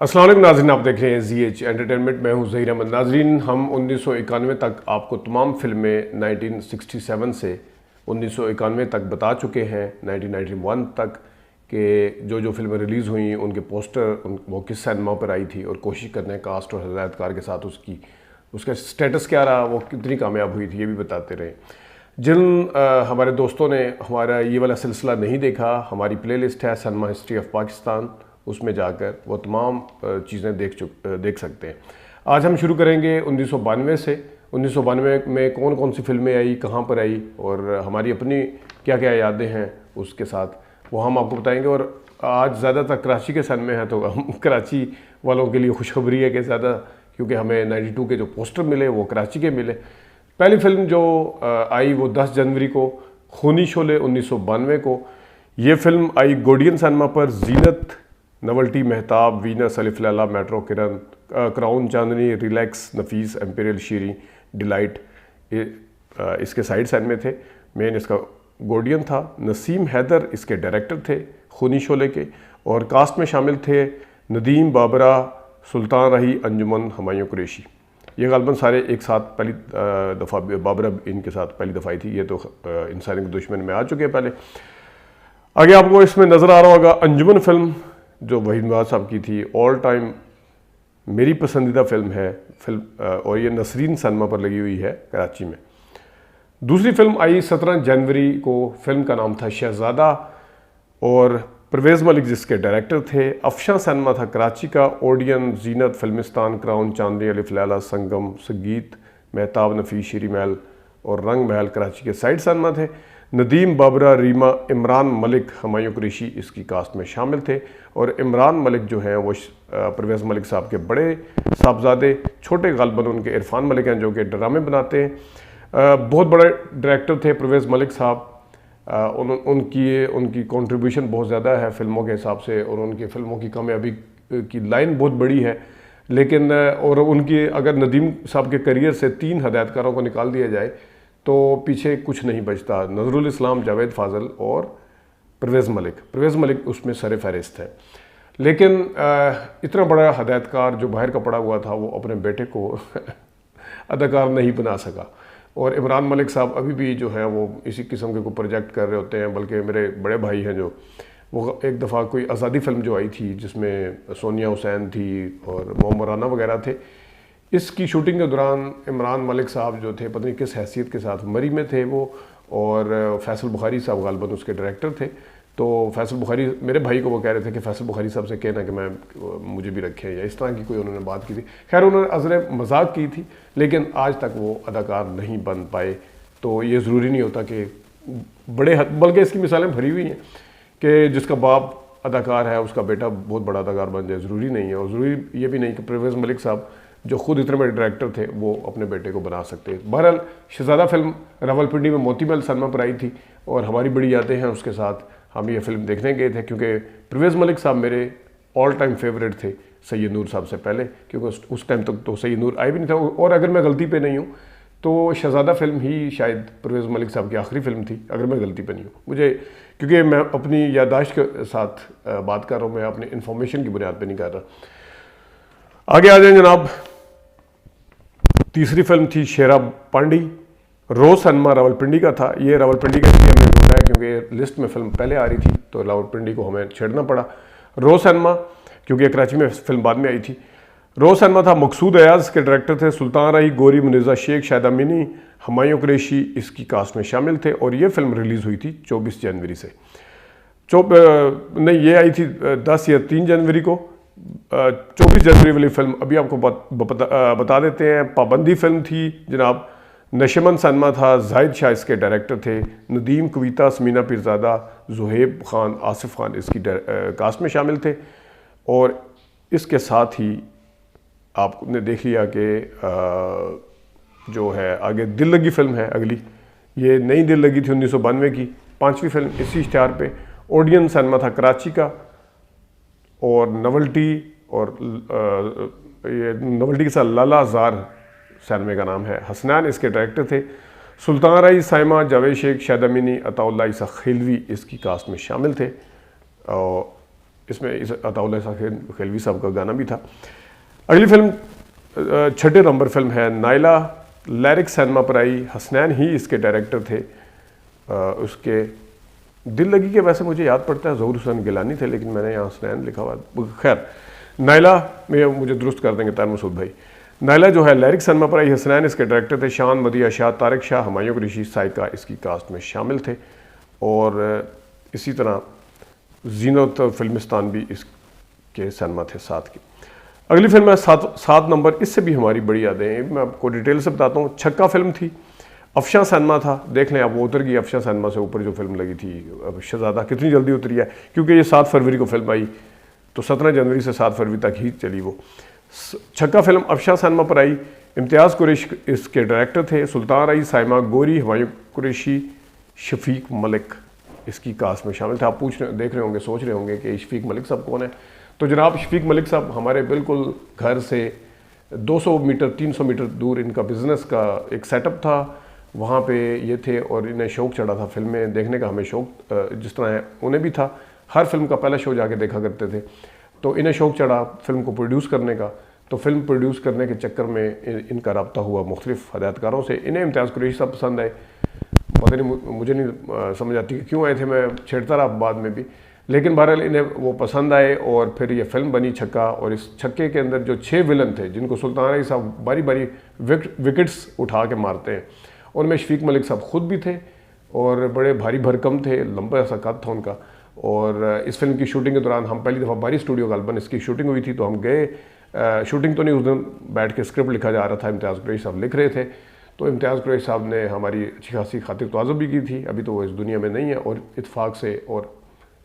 अस्सलाम वालेकुम नाज़रीन, आप देख रहे हैं ZH एंटरटेनमेंट। मैं हूं ज़हीर अहमद। नाज़रीन, हम 1991 तक आपको तमाम फिल्में 1967 से 1991 तक बता चुके हैं, 1991 तक कि जो फिल्में रिलीज़ हुई उनके पोस्टर वो किस सिनेमा पर आई थी, और कोशिश करने हैं कास्ट और हदायतकार के साथ उसका स्टेटस क्या रहा, वो कितनी कामयाब हुई थी, ये भी बताते रहे। जिन हमारे दोस्तों ने हमारा ये वाला सिलसिला नहीं देखा, हमारी प्लेलिस्ट है सिनेमा हिस्ट्री ऑफ पाकिस्तान, उसमें जाकर वो तमाम चीज़ें देख सकते हैं। आज हम शुरू करेंगे 1992 से। 1992 में कौन कौन सी फिल्में आई, कहाँ पर आई, और हमारी अपनी क्या क्या यादें हैं उसके साथ, वो हम आपको बताएंगे। और आज ज़्यादातर कराची के सन में है, तो हम कराची वालों के लिए खुशखबरी है कि ज़्यादा, क्योंकि हमें 92 के जो पोस्टर मिले वो कराची के मिले। पहली फिल्म जो आई वो 10 जनवरी को, खूनी शोले 1992 को। ये फिल्म आई गोडियन सिनेमा पर। जीनत, नवल्टी, मेहताब, वीनस, अलिफ लैला, मेट्रो, किरण, क्राउन, चांदनी, रिलैक्स, नफीस, एम्पेरियल, शीरी, डिलाइट इसके साइड साइड में थे। मेन इसका गोडियन था। नसीम हैदर इसके डायरेक्टर थे खूनी शोले के, और कास्ट में शामिल थे नदीम, बाबरा, सुल्तान रही, अंजुमन, हुमायूं कुरैशी। ये गालबन सारे एक साथ पहली दफ़ा, बाबरा इनके साथ पहली दफ़ा आई थी। ये तो इंसानी के दुश्मन में आ चुके हैं पहले। आगे आपको इसमें नज़र आ रहा होगा अंजुमन फिल्म, जो वहीद नवाज साहब की थी। ऑल टाइम मेरी पसंदीदा फिल्म है और ये नसरीन सिनेमा पर लगी हुई है कराची में। दूसरी फिल्म आई 17 जनवरी को। फिल्म का नाम था शहजादा, और परवेज़ मलिक जिसके डायरेक्टर थे। अफशा सिनेमा था कराची का। ओडियन, जीनत, फिल्मिस्तान, क्राउन, चांदनी, अलिफ लैला, संगम, संगीत, मेहताब, नफीस, शीरी महल और रंग महल कराची के साइड सिनेमा थे। नदीम, बाबरा, रीमा, इमरान मलिक, हुमायूं कुरैशी इसकी कास्ट में शामिल थे। और इमरान मलिक जो हैं वो परवेज़ मलिक साहब के बड़े साहबजादे, छोटे गालबन उनके इरफान मलिक हैं, जो कि ड्रामे बनाते हैं। बहुत बड़े डायरेक्टर थे परवेज़ मलिक साहब। उनकी कंट्रीब्यूशन बहुत ज़्यादा है फिल्मों के हिसाब से, और उनकी फ़िल्मों की कामयाबी की लाइन बहुत बड़ी है। लेकिन और उनकी अगर नदीम साहब के करियर से 3 हदायतकारों को निकाल दिया जाए तो पीछे कुछ नहीं बचता। नज़रुल इस्लाम, जावेद फ़ाज़ल और परवेज़ मलिक उसमें सर फहरिस्त है। लेकिन इतना बड़ा हदायतकार जो बाहर का पड़ा हुआ था, वो अपने बेटे को अदाकार नहीं बना सका। और इमरान मलिक साहब अभी भी जो है वो इसी किस्म के कोई प्रोजेक्ट कर रहे होते हैं। बल्कि मेरे बड़े भाई हैं जो, वो एक दफ़ा कोई आज़ादी फिल्म जो आई थी जिसमें सोनिया हुसैन थी और मोहम्मद राना वगैरह थे, इसकी शूटिंग के दौरान इमरान मलिक साहब जो थे, पता नहीं किस हैसियत के साथ मरी में थे वो, और फैसल बुखारी साहब गालबन उसके डायरेक्टर थे। तो फैसल बुखारी, मेरे भाई को वो कह रहे थे कि फैसल बुखारी साहब से कहना कि मुझे भी रखें, या इस तरह की कोई उन्होंने बात की थी। खैर, उन्होंने अज़र मजाक की थी, लेकिन आज तक वो अदाकार नहीं बन पाए। तो ये ज़रूरी नहीं होता कि बल्कि इसकी मिसालें भरी हुई हैं कि जिसका बाप अदाकार है उसका बेटा बहुत बड़ा अदाकार बन जाए, ज़रूरी नहीं है। और ज़रूरी ये भी नहीं कि परवेज़ मलिक साहब जो खुद इतने बड़े डायरेक्टर थे वो अपने बेटे को बना सकते हैं। बहरहाल, शहजादा फिल्म रावलपिंडी में मोती महल सिनेमा पर आई थी, और हमारी बड़ी यादें हैं उसके साथ। हम ये फिल्म देखने गए थे क्योंकि परवेज़ मलिक साहब मेरे ऑल टाइम फेवरेट थे सैयद नूर साहब से पहले, क्योंकि उस टाइम तक तो सैयद नूर आए भी नहीं था। और अगर मैं गलती पे नहीं हूँ तो शहजादा फिल्म ही शायद परवेज़ मलिक साहब की आखिरी फिल्म थी, अगर मैं गलती पे नहीं हूँ मुझे, क्योंकि मैं अपनी याददाश्त के साथ बात कर रहा हूँ, मैं अपनी इन्फॉर्मेशन की बुनियाद पर नहीं कर रहा। आगे आ जाए जनाब। तीसरी फिल्म थी शेरा पांडी। रोज सिनेमा रावलपिंडी का था। ये रावलपिंडी का इसलिए हमने ढूंढा है क्योंकि लिस्ट में फिल्म पहले आ रही थी, तो रावलपिंडी को हमें छेड़ना पड़ा। रोज सिनेमा, क्योंकि कराची में फिल्म बाद में आई थी। रोज सिनेमा था। मकसूद अयाज के डायरेक्टर थे। सुल्तान रही, गोरी, मुनीज़ा शेख, शाहिदा मिनी, हुमायूं कुरैशी इसकी कास्ट में शामिल थे। और ये फिल्म रिलीज़ हुई थी 24 जनवरी से। नहीं, ये आई थी 10 या 3 जनवरी को। 24 जनवरी वाली फिल्म अभी आपको बता देते हैं। पाबंदी फिल्म थी जनाब। नशमन सिनेमा था। जाहिद शाह इसके डायरेक्टर थे। नदीम, कविता, समीना पीरज़ादा, जुहेब खान, आसिफ खान इसकी कास्ट में शामिल थे। और इसके साथ ही आपने देख लिया कि जो है आगे दिल लगी फिल्म है अगली। ये नई दिल लगी थी 1992 की, 5वीं फिल्म इसी इश्तिहार पे। ओडियन सिनेमा था कराची का। और नवल्टी, और ये नवल्टी के साथ लाला जार सिनेमा का नाम है। हसनैन इसके डायरेक्टर थे। सुल्तान रही, साइमा, जावेद शेख, शाहिदा मिनी, अताउल्लाह ईसा खिलवी इसकी कास्ट में शामिल थे। और इसमें इस अताउल्लाह ईसा खेलवी साहब का गाना भी था। अगली फिल्म छठे नंबर फिल्म है नायला, लैरिक सिनेमा पर आई। हसनैन ही इसके डायरेक्टर थे। उसके दिल लगी के वैसे मुझे याद पड़ता है ज़हूर हुसैन गिलानी थे, लेकिन मैंने यहाँ हसनैन लिखा हुआ। खैर नायला में मुझे दुरुस्त कर देंगे तार मसूद भाई। नायला जो है लैरिक सिनेमा पर आई। हसनैन इसके डायरेक्टर थे। शान, मदिया शाह, तारिक शाह, हुमायूं कुरैशी, साइका इसकी कास्ट में शामिल थे। और इसी तरह जीनत फिल्मिस्तान भी इसके सिनेमा थे साथ की। अगली फिल्म है सात नंबर। इससे भी हमारी बड़ी यादें हैं, मैं आपको डिटेल से बताता हूँ। छक्का फिल्म थी, अफशां सिनेमा था। देख लें आप, वो उतर गई अफशां सिनेमा से ऊपर जो फिल्म लगी थी। अब शहजादा कितनी जल्दी उतरी है, क्योंकि ये 7 फरवरी को फिल्म आई, तो 17 जनवरी से 7 फरवरी तक ही चली वो। छक्का फिल्म अफशां सिनेमा पर आई। इम्तियाज़ कुरैशी इसके डायरेक्टर थे। सुल्तान रई, साइमा गोरी, हुमायूं कुरैशी, शफीक मलिक इसकी कास्ट में शामिल थे। आप देख रहे होंगे, सोच रहे होंगे कि शफीक मलिक साहब कौन है। तो जनाब शफीक मलिक साहब हमारे बिल्कुल घर से 200 मीटर 300 मीटर दूर इनका बिज़नेस का एक सेटअप था, वहाँ पे ये थे और इन्हें शौक़ चढ़ा था फिल्में देखने का। हमें शौक़ जिस तरह है उन्हें भी था, हर फिल्म का पहला शो जाके देखा करते थे। तो इन्हें शौक़ चढ़ा फिल्म को प्रोड्यूस करने का। तो फिल्म प्रोड्यूस करने के चक्कर में इनका रब्ता हुआ मुख्तलिफ हदायतकारों से। इन्हें इम्तियाज़ कुरैशी साहब पसंद आए। पता नहीं, मुझे नहीं समझ आती कि क्यों आए थे, मैं छेड़ता रहा बाद में भी, लेकिन बहरहाल इन्हें वो पसंद आए और फिर ये फिल्म बनी छक्का। और इस छक्के के अंदर जो 6 विलन थे जिनको सुल्तान रई साहब बारी बारी विकेट्स उठा के मारते हैं, उनमें शफीक मलिक साहब ख़ुद भी थे और बड़े भारी भरकम थे, लंबा सा कद था उनका। और इस फिल्म की शूटिंग के दौरान हम पहली दफ़ा बारी स्टूडियो गालबन इसकी शूटिंग हुई थी, तो हम गए। शूटिंग तो नहीं, उस दिन बैठ के स्क्रिप्ट लिखा जा रहा था, इम्तियाज़ कुरैशी साहब लिख रहे थे। तो इम्तियाज़ कुरैशी साहब ने हमारी अच्छी खासी खातिर तवाज़ुब भी की थी। अभी तो वो इस दुनिया में नहीं है और इत्फाक से और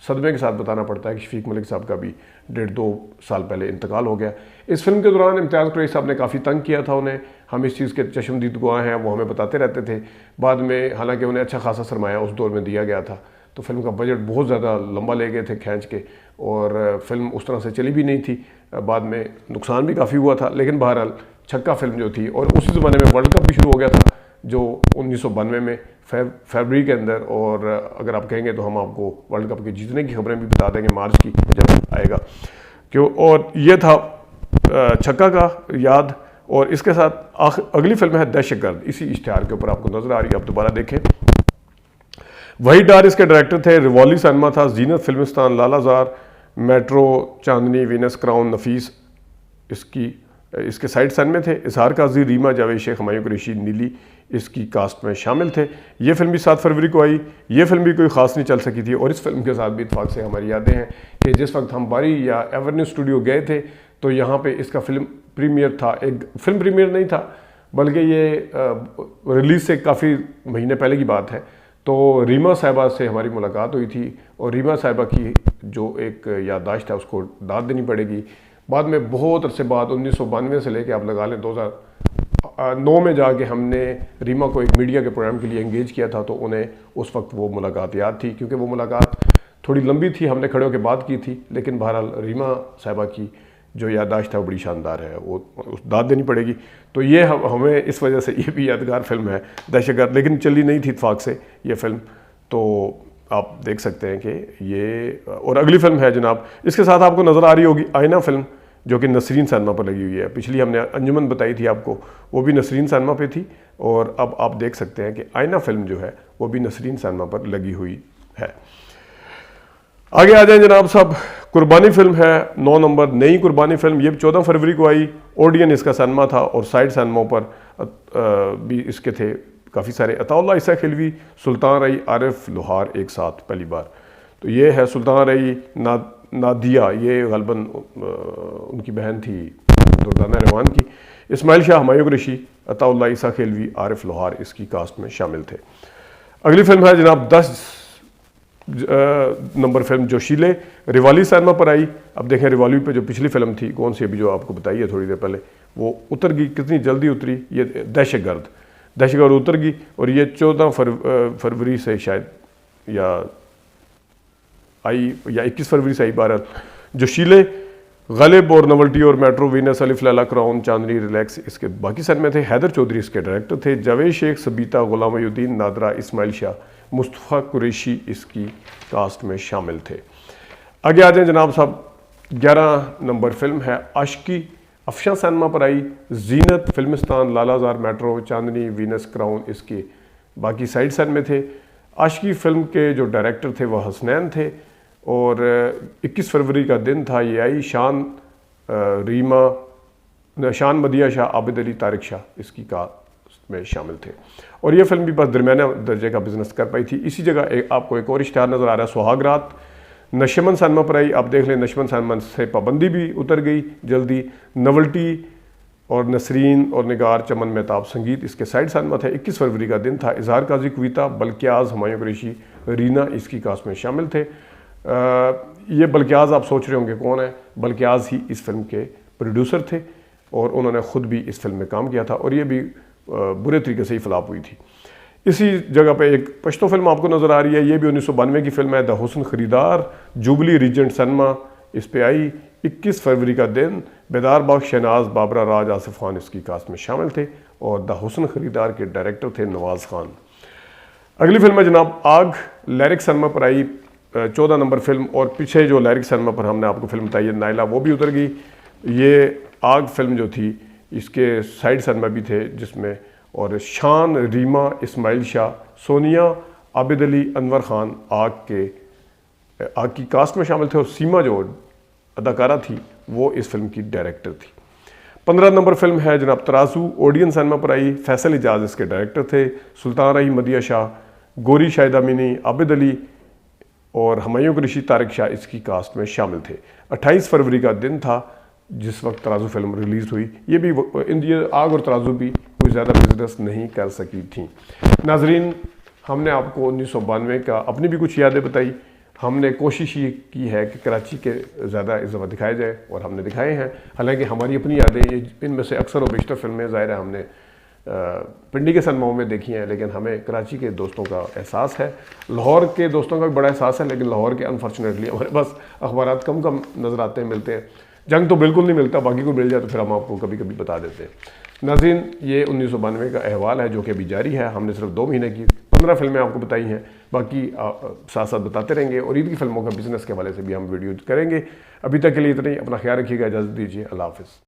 सदमे के साथ बताना पड़ता है कि शफीक मलिक साहब का भी 1.5-2 साल पहले इंतकाल हो गया। इस फिल्म के दौरान इम्तियाज़ कुरैशी साहब ने काफ़ी तंग किया था उन्हें। हम इस चीज़ के चश्मदीद गवाह हैं, वो हमें बताते रहते थे। बाद में हालांकि उन्हें अच्छा खासा सरमाया उस दौर में दिया गया था, तो फिल्म का बजट बहुत ज़्यादा लंबा ले गए थे खींच के, और फिल्म उस तरह से चली भी नहीं थी। बाद में नुकसान भी काफ़ी हुआ था। लेकिन बहरहाल छक्का फिल्म जो थी, और उसी ज़माने में वर्ल्ड कप भी शुरू हो गया था जो 1992 में फरवरी के अंदर। और अगर आप कहेंगे तो हम आपको वर्ल्ड कप के जीतने की खबरें भी बता देंगे मार्च की जब आएगा क्यों। और ये था छक्का का याद। और इसके साथ अगली फिल्म है दहशतगर्द। इसी इश्तिहार के ऊपर आपको नजर आ रही है, आप दोबारा देखें। वही डार इसके डायरेक्टर थे। रिवॉली सिनेमा था। जीनत फिल्मिस्तान, लालाजार, मेट्रो, चांदनी, वीनस, क्राउन, नफीस इसके साइड सन में थे। इजहार काजी, रीमा, जावेद शेख, हुमायूं कुरैशी, नीली इसकी कास्ट में शामिल थे। ये फिल्म भी 7 फरवरी को आई। ये फिल्म भी कोई ख़ास नहीं चल सकी थी। और इस फिल्म के साथ भी इत्फाक से हमारी यादें हैं कि जिस वक्त हम बारी या एवर्न्यू स्टूडियो गए थे, तो यहाँ पे इसका फिल्म प्रीमियर था। एक फिल्म प्रीमियर नहीं था, बल्कि ये रिलीज़ से काफ़ी महीने पहले की बात है। तो रीमा साहिबा से हमारी मुलाकात हुई थी, और रीमा साहिबा की जो एक याददाश्त है उसको दाद देनी पड़ेगी। बाद में बहुत अरसे बाद 1992 से लेके आप लगा लें 2009 में जाके हमने रीमा को एक मीडिया के प्रोग्राम के लिए एंगेज किया था, तो उन्हें उस वक्त वो मुलाकात याद थी, क्योंकि वो मुलाकात थोड़ी लंबी थी, हमने खड़े होकर बात की थी। लेकिन बहरहाल रीमा साहिबा की जो याददाश्त है वो बड़ी शानदार है, वो दाद देनी पड़ेगी। तो ये हमें इस वजह से ये भी यादगार फिल्म है दहशतगर्द, लेकिन चली नहीं थी इत्फाक से ये फिल्म। तो आप देख सकते हैं कि ये। और अगली फिल्म है जनाब, इसके साथ आपको नज़र आ रही होगी आईना फिल्म, जो कि नसरीन सिनेमा पर लगी हुई है। पिछली हमने अंजुमन बताई थी आपको, वो भी नसरीन सिनेमा पे थी। और अब आप देख सकते हैं कि आईना फिल्म जो है वो भी नसरीन सिनेमा पर लगी हुई है। आगे आ जाए जनाब साहब। कुर्बानी फिल्म है 9 नंबर, नई कुर्बानी फिल्म। ये 14 फरवरी को आई। ओडियन इसका सिनेमा था, और साइड सिनेमा पर भी इसके थे काफ़ी सारे। अताउल्लाह ईसा खिलवी, सुल्तान रई, आरिफ लोहार एक साथ पहली बार। तो ये है सुल्तान रई, नादिया, ये गलबन उनकी बहन थी दुर्दाना रहमान की। इस्माइल शाह, हुमायूं कुरैशी, अताउल्लाह ईसा खिलवी, आरिफ लोहार इसकी कास्ट में शामिल थे। अगली फिल्म है जनाब 10 नंबर फिल्म जोशीले। रिवाली सिनेमा पर आई। अब देखें रिवाली पे जो पिछली फिल्म थी, कौन सी अभी जो आपको बताई है थोड़ी देर पहले, वो उतर गई, कितनी जल्दी उतरी। ये दहशतगर्द उतर गई, और ये 14 फरवरी से शायद या आई, या 21 फरवरी से आई। बहरहाल जोशीले, गलिब और नवल्टी और मेट्रो, वीनस, अलिफ लैला, क्राउन, चांदनी, रिलैक्स इसके बाकी सन में थे। हैदर चौधरी इसके डायरेक्टर थे। जावेद शेख, सबीता, गुलाम मोहुद्दीन, नादरा, इस्माइल शाह, मुस्तफ़ा कुरैशी इसकी कास्ट में शामिल थे। आगे आ जाए जनाब साहब, 11 नंबर फिल्म है आशिकी। अफशा सिनेमा पर आई। जीनत, फिल्मिस्तान, लालाजार, मेट्रो, चांदनी, वीनस, क्राउन इसके बाकी साइड सन में थे। आशिकी फिल्म के जो डायरेक्टर थे वह हसनैन थे और 21 फरवरी का दिन था ये आई। शान, रीमा, शान, मदिया शाह, आबिद अली, तारिक शाह इसकी कास्ट में शामिल थे और ये फिल्म भी बस दरमियाना दर्जे का बिजनेस कर पाई थी। इसी जगह आपको एक और इश्तिहार नज़र आ रहा है, सुहागरात। नशमन सिनेमा पर आई। आप देख लें नशमन सिनेमा से पाबंदी भी उतर गई जल्दी। नवल्टी और नसरीन और निगार, चमन, मेहताब, संगीत इसके साइड सिनेमा थे। 21 फरवरी का दिन था। इजहार काजी, कविता, बल्कियाज, हुमायूं कुरैशी, रीना इसकी कास्ट में शामिल थे। ये बल्कियाज आप सोच रहे होंगे कौन है, बल्कियाज ही इस फिल्म के प्रोड्यूसर थे और उन्होंने ख़ुद भी इस फिल्म में काम किया था और ये भी बुरे तरीके से ही फ्लॉप हुई थी। इसी जगह पे एक पश्तो फिल्म आपको नज़र आ रही है, ये भी 1992 की फिल्म है, द हुस्न खरीदार। जुबली रीजेंट सिनेमा इस पे आई। 21 फरवरी का दिन। बेदार बाग, शहनाज, बाबरा राज, आसिफ खान इसकी कास्ट में शामिल थे और द हुस्न खरीदार के डायरेक्टर थे नवाज खान। अगली फिल्म है जनाब आग। लैरिक सिनेमा पर आई, 14 नंबर फिल्म। और पीछे जो लैरिक सिनेमा पर हमने आपको फिल्म बताई है नायला, वो भी उतर गई। ये आग फिल्म जो थी इसके साइड सिनेमा भी थे जिसमें और शान, रीमा, इस्माइल शाह, सोनिया, आबिद अली, अनवर खान आग की कास्ट में शामिल थे और सीमा जो अदाकारा थी वो इस फिल्म की डायरेक्टर थी। 15 नंबर फिल्म है जनाब तराजू। ओडियन सिनेमा पर आई। फैसल इजाज इसके डायरेक्टर थे। सुल्तान रही, मदिया शाह, गोरी शाहिद अमीनी, आबिद अली और हुमायूं कुरैशी, तारिक शाह इसकी कास्ट में शामिल थे। 28 फरवरी का दिन था जिस वक्त तराजू फिल्म रिलीज़ हुई। ये भी ये आग और तराजू भी कोई ज़्यादा बिजनेस नहीं कर सकी थी। नाजरीन, हमने आपको 1992 का अपनी भी कुछ यादें बताई। हमने कोशिश ये की है कि कराची के ज़्यादा इस दफ़ा दिखाए जाए और हमने दिखाए हैं। हालांकि हमारी अपनी यादें इनमें से अक्सर और बेशतर फिल्में ज़ाहिर है हमने पिंडी के सिनेमाओं में देखी हैं, लेकिन हमें कराची के दोस्तों का एहसास है, लाहौर के दोस्तों का भी बड़ा एहसास है, लेकिन लाहौर के अनफॉर्चुनेटली हमारे पास अखबारात कम कम नज़र आते हैं, मिलते हैं। जंग तो बिल्कुल नहीं मिलता, बाकी को मिल जाए तो फिर हम आपको कभी कभी बता देते हैं। नाज़रीन, ये 1992 का अहवाल है जो कि अभी जारी है। हमने सिर्फ 2 महीने की 15 फिल्में आपको बताई हैं, बाकी साथ साथ बताते रहेंगे और ईद की फिल्मों का बिजनेस के हवाले से भी हम वीडियो करेंगे। अभी तक के लिए इतना ही। अपना ख्याल रखिएगा, इजाज़त दीजिए, अल्लाह हाफ़िज़।